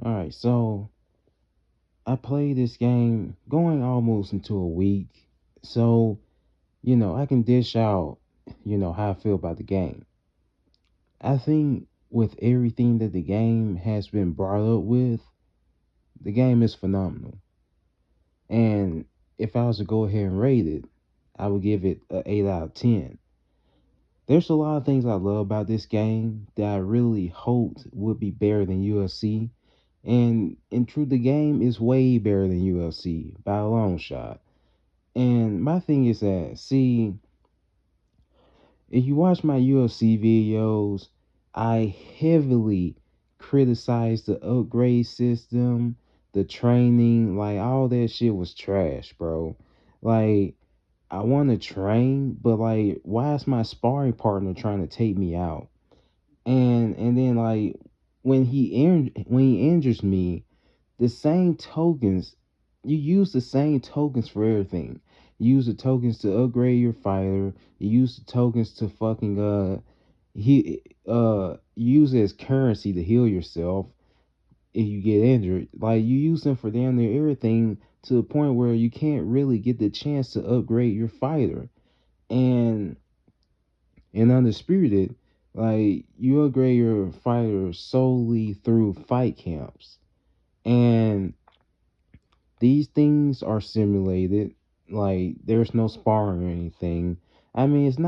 All right, so I played this game going almost into a week. So, I can dish out, how I feel about the game. I think with everything that the game has been brought up with, the game is phenomenal. And if I was to go ahead and rate it, I would give it an 8 out of 10. There's a lot of things I love about this game that I really hoped would be better than UFC. And in truth, the game is way better than UFC by a long shot. And my thing is that, see, if you watch my UFC videos, I heavily criticize the upgrade system, the training, like all that shit was trash, bro. Like, I want to train, but like, why is my sparring partner trying to take me out? And then like when he injures me, the same tokens, you use the same tokens for everything. You use the tokens to upgrade your fighter. You use the tokens to fucking he use it as currency to heal yourself if you get injured. Like you use them for damn near everything to the point where you can't really get the chance to upgrade your fighter. And in Undisputed, like you upgrade your fighter solely through fight camps. And these things are simulated. Like there's no sparring or anything. I mean, it's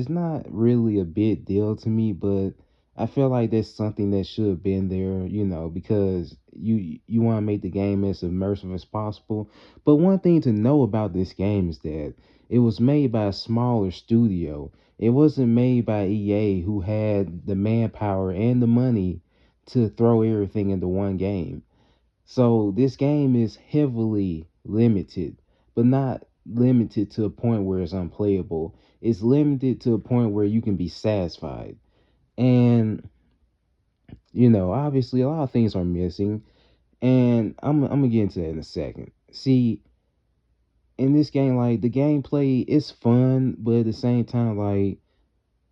not really a big deal to me, but I feel like that's something that should have been there, because you want to make the game as immersive as possible. But one thing to know about this game is that it was made by a smaller studio. It wasn't made by EA, who had the manpower and the money to throw everything into one game. So this game is heavily limited, but not limited to a point where it's unplayable. It's limited to a point where you can be satisfied. And obviously a lot of things are missing, and I'm gonna get into that in a second. See, in this game, like the gameplay is fun, but at the same time, like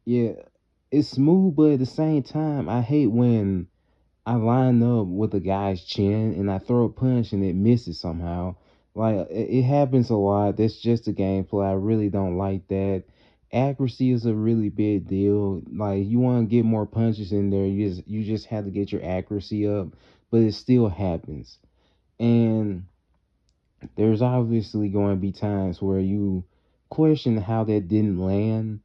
yeah, it's smooth, but at the same time, I hate when I line up with a guy's chin and I throw a punch and it misses somehow. Like it happens a lot. That's just the gameplay. I really don't like that. Accuracy is a really big deal. Like you want to get more punches in there, you just have to get your accuracy up, but it still happens. And there's obviously going to be times where you question how that didn't land,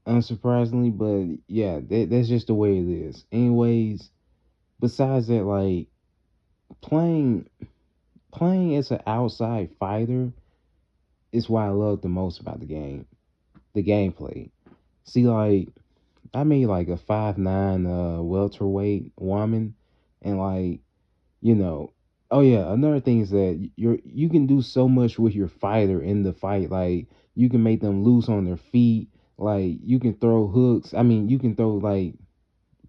unsurprisingly, but yeah, that's just the way it is. Anyways, besides that, like playing playing as an outside fighter is what I love the most about the game. The gameplay. See, like I made like a 5'9" welterweight woman, and like you know, oh yeah, another thing is that you can do so much with your fighter in the fight. Like you can make them loose on their feet. Like you can throw hooks. I mean, you can throw like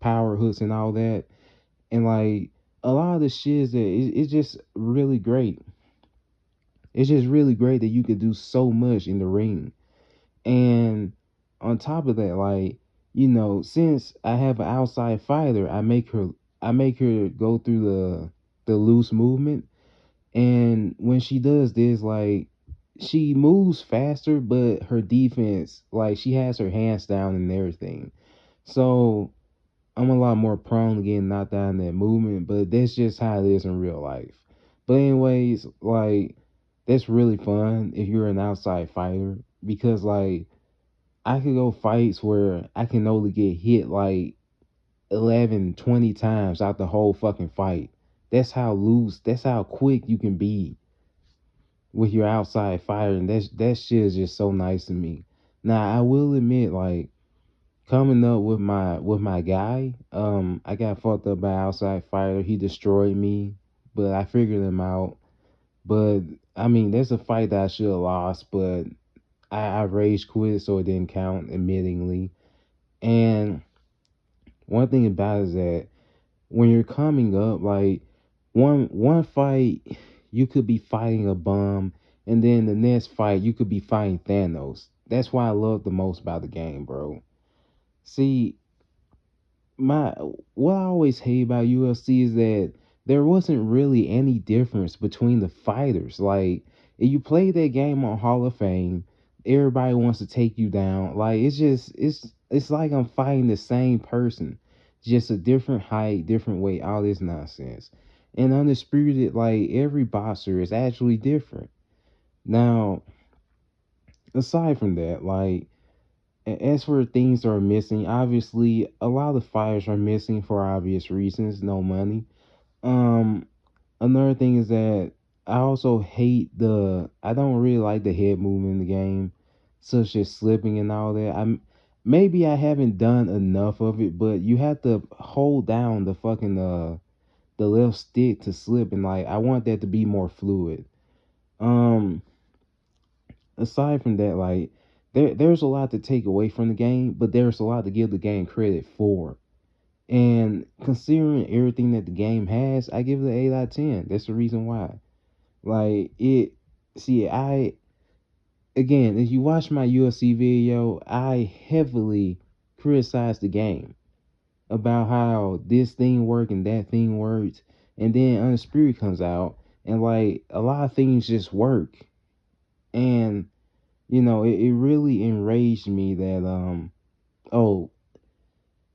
power hooks and all that. And like a lot of the shit is that it's just really great. It's just really great that you could do so much in the ring. And on top of that, like, since I have an outside fighter, I make her go through the loose movement. And when she does this, like she moves faster, but her defense, like she has her hands down and everything. So I'm a lot more prone to getting knocked out in that movement, but that's just how it is in real life. But anyways, like that's really fun if you're an outside fighter, because like I could go fights where I can only get hit like 11, 20 times out the whole fucking fight. That's how quick you can be with your outside fighter, and that shit is just so nice to me. Now I will admit, like coming up with my guy, I got fucked up by an outside fighter. He destroyed me, but I figured him out. But I mean, there's a fight that I should have lost, but I rage quit, so it didn't count, admittingly. And one thing about it is that when you're coming up, like one fight, you could be fighting a bum, and then the next fight you could be fighting Thanos. That's why I love the most about the game, bro. See, my what I always hate about UFC is that there wasn't really any difference between the fighters. Like, if you play that game on Hall of Fame, everybody wants to take you down. Like, it's like I'm fighting the same person, just a different height, different weight, all this nonsense. And Undisputed, like, every boxer is actually different. Now, aside from that, like, as for things that are missing, obviously a lot of fighters are missing for obvious reasons, no money. Um, Another thing is that I also hate I don't really like the head movement in the game, such as slipping and all that. Maybe I haven't done enough of it, but you have to hold down the fucking the left stick to slip, and like I want that to be more fluid. Um, Aside from that, like there's a lot to take away from the game, but there's a lot to give the game credit for. And considering everything that the game has, I give it an 8 out of 10. That's the reason why. Like it see I again, if you watch my UFC video, I heavily criticize the game about how this thing worked and that thing worked. And then Undisputed comes out and like a lot of things just work. And it really enraged me that oh,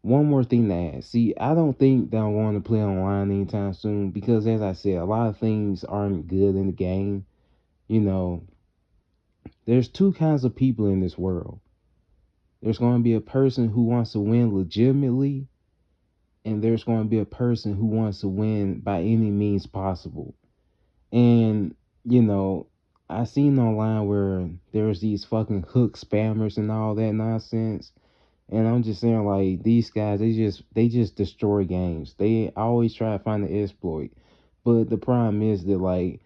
one more thing to add. See, I don't think that I'm going to play online anytime soon because as I said, a lot of things aren't good in the game. You know, there's two kinds of people in this world. There's going to be a person who wants to win legitimately, and there's going to be a person who wants to win by any means possible. And, you know, I seen online where there's these fucking hook spammers and all that nonsense. And I'm just saying, like, these guys, they just destroy games. They always try to find the exploit. But the problem is that, like,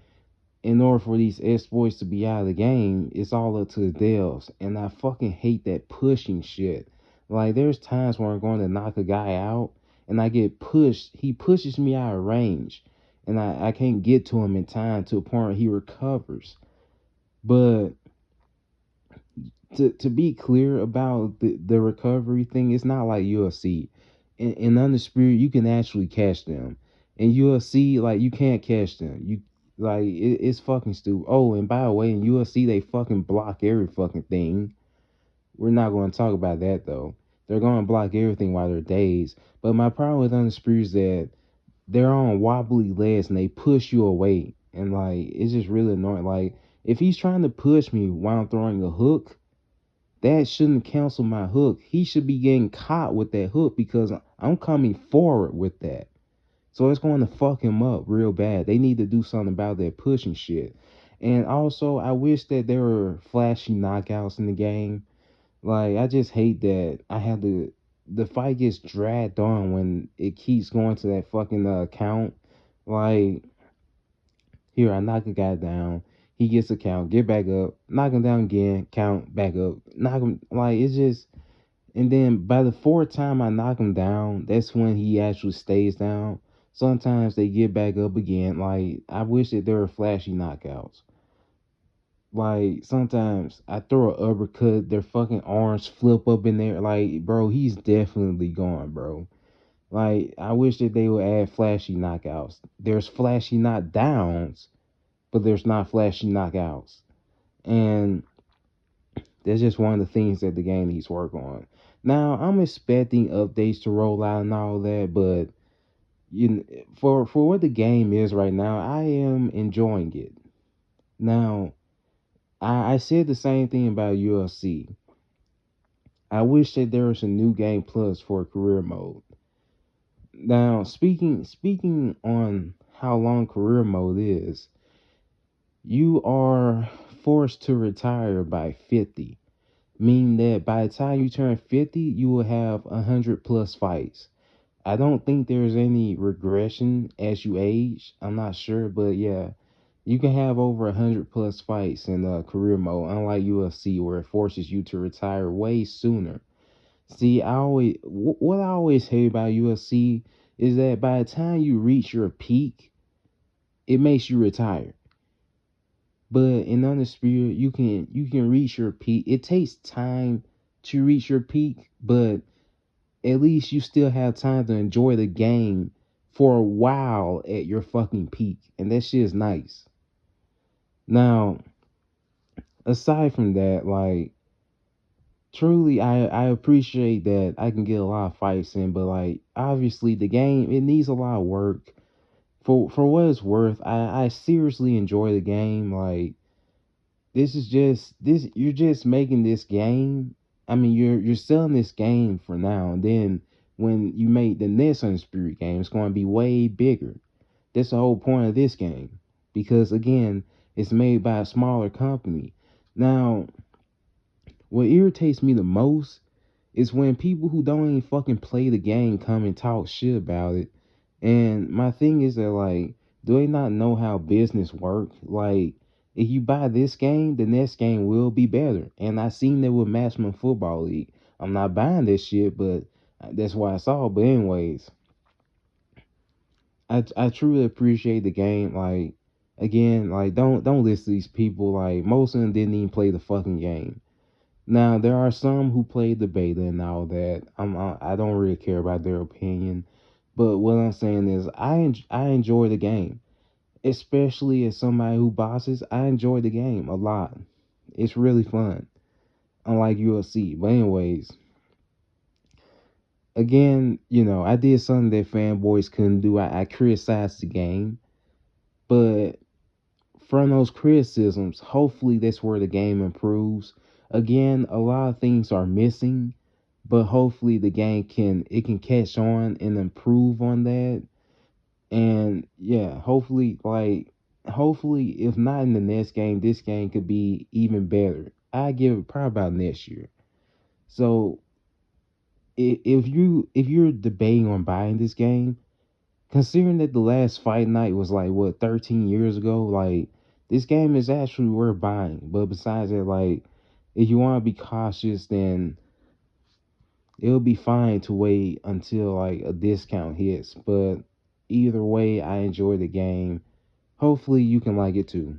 in order for these exploits to be out of the game, it's all up to the devs. And I fucking hate that pushing shit. Like, there's times where I'm going to knock a guy out and I get pushed. He pushes me out of range. And I can't get to him in time to a point where he recovers. But to be clear about the recovery thing, it's not like UFC. In Undisputed, you can actually catch them. In UFC, like you can't catch them. You like it's fucking stupid. Oh, and by the way, in UFC they fucking block every fucking thing. We're not going to talk about that though. They're going to block everything while they're dazed. But my problem with Undisputed is that they're on wobbly legs and they push you away, and like it's just really annoying. Like if he's trying to push me while I'm throwing a hook, that shouldn't cancel my hook. He should be getting caught with that hook because I'm coming forward with that. So it's going to fuck him up real bad. They need to do something about that pushing shit. And also, I wish that there were flashy knockouts in the game. Like, I just hate that I had to. The fight gets dragged on when it keeps going to that fucking count. Like, here, I knock a guy down. He gets a count, get back up, knock him down again, count, back up, knock him. Like, it's just. And then by the fourth time I knock him down, that's when he actually stays down. Sometimes they get back up again. Like, I wish that there were flashy knockouts. Like, sometimes I throw an uppercut, their fucking arms flip up in there. Like, bro, he's definitely gone, bro. Like, I wish that they would add flashy knockouts. There's flashy knockdowns, but there's not flashy knockouts. And that's just one of the things that the game needs work on. Now, I'm expecting updates to roll out and all that, but for what the game is right now, I am enjoying it. Now, I said the same thing about UFC. I wish that there was a new game plus for career mode. Now, speaking on how long career mode is, you are forced to retire by 50, meaning that by the time you turn 50, you will have 100 plus fights. I don't think there's any regression as you age. I'm not sure, but yeah, you can have over 100 plus fights in career mode, unlike UFC where it forces you to retire way sooner. See, what I always hate about UFC is that by the time you reach your peak, it makes you retire. But in Undisputed, you can reach your peak. It takes time to reach your peak, but at least you still have time to enjoy the game for a while at your fucking peak, and that shit is nice. Now, aside from that, like truly, I appreciate that I can get a lot of fights in, but like obviously the game it needs a lot of work. For what it's worth, I seriously enjoy the game. Like this is just this you're just making this game. I mean, you're selling this game for now, and then when you make the next Undisputed game, it's going to be way bigger. That's the whole point of this game, because again, it's made by a smaller company. Now, what irritates me the most is when people who don't even fucking play the game come and talk shit about it. And my thing is that like, do they not know how business work? Like, if you buy this game, the next game will be better. And I seen that with Maximum Football League. I'm not buying this shit, but that's why I saw it. But anyways, I truly appreciate the game. Like, again, like don't listen to these people. Like most of them didn't even play the fucking game. Now there are some who played the beta and all that. I don't really care about their opinion, but what I'm saying is I enjoy the game, especially as somebody who bosses. I enjoy the game a lot. It's really fun, unlike UFC. But anyways, again, I did something that fanboys couldn't do. I criticized the game, but from those criticisms, hopefully that's where the game improves. Again, a lot of things are missing, but hopefully the game can catch on and improve on that. And yeah, hopefully if not in the next game, this game could be even better. I give it probably about next year. So if you're debating on buying this game, considering that the last fight night was like what 13 years ago, like this game is actually worth buying. But besides that, like if you want to be cautious, then it'll be fine to wait until like a discount hits. But either way, I enjoy the game. Hopefully you can like it too.